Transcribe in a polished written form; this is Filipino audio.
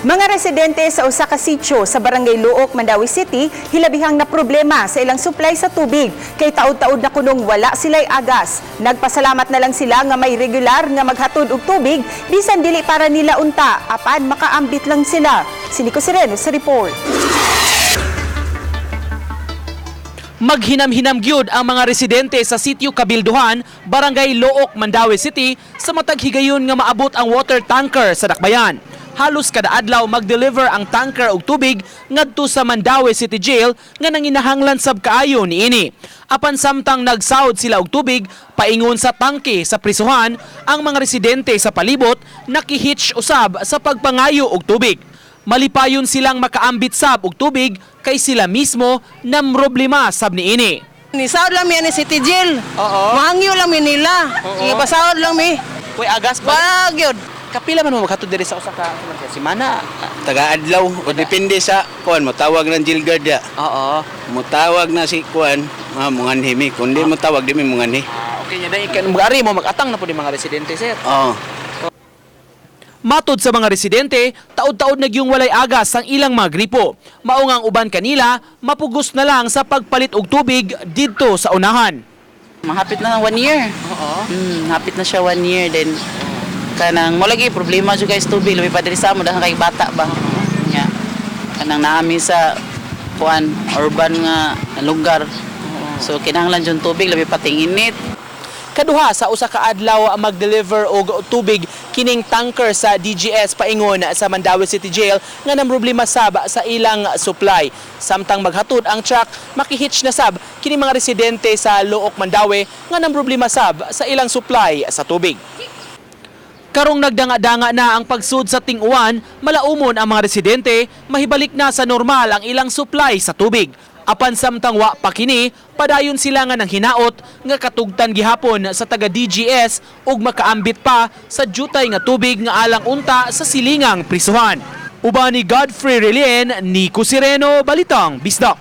Mga residente sa usa ka sitio sa Barangay Looc, Mandaue City, hilabihang na problema sa ilang supply sa tubig. Kay taod-taod na kunong wala sila'y agas. Nagpasalamat na lang sila nga may regular nga maghatod og tubig, bisan dili para nila unta, apan makaambit lang sila. Siniko Sireno sa report. Maghinam-hinam gyud ang mga residente sa Sitio Kabilduhan, Barangay Looc, Mandaue City sa matag higayon nga maabot ang water tanker sa dakbayan. Halos kada adlaw mag-deliver ang tanker og tubig ngadto sa Mandaue City Jail nga nanginahanglan sab kaayo niini. Apan samtang nagsahod sila og tubig paingon sa tangke sa prisuhan, ang mga residente sa palibot nakihitch usab sa pagpangayo og tubig. Malipayon silang makaambit sab og tubig kay sila mismo nam problema sab niini. Nisahod lang mi ani City Jail. Mangyo lang mi nila. Ipasahod lang mi. Kuy Agas ba? Wag yun. Kapila man mo maghatod diri sa usa ka semana? Taga-adlaw o depende sa kuan mo tawag ng jail guard ya. Oo. Mo tawag na si kuan, munganhi mi. Kundi mo tawag di mi munganhi. Okay nya dai kan magari mo magatang na pud mga residente sir. Oo. Matod sa mga residente, taod-taod nagyung walay agas ang ilang mga gripo. Mao nga ang uban kanila mapugos na lang sa pagpalit og tubig didto sa unahan. Mahapit na ng 1 year. Oo. Hapit na siya 1 year then kanang mo lagi problema jud guys tubig labi pa diri sa amo dahang kay bata ba. Nya. Kanang naami sa kuan urban nga lugar. So kinahanglan jud tubig labi pa ting init. Kaduha sa usa ka adlaw mag-deliver og tubig kining tanker sa DGS paingon sa Mandaue City Jail nga nam problema sab sa ilang supply. Samtang maghatod ang truck, makihitch na sab kining mga residente sa Looc, Mandaue nga nam problema sab sa ilang supply sa tubig. Karong nagdanga-danga na ang pagsud sa ting-uwan, malaumon ang mga residente, mahibalik na sa normal ang ilang supply sa tubig. Apan samtang wa pa kini, padayon sila nga nang hinaot nga katugtan gihapon sa taga DGS ug makaambit pa sa jutay nga tubig nga alang unta sa silingang prisuhan. Uban ni Godfrey Relien, Nico Sireno, Balitang, Bisdak.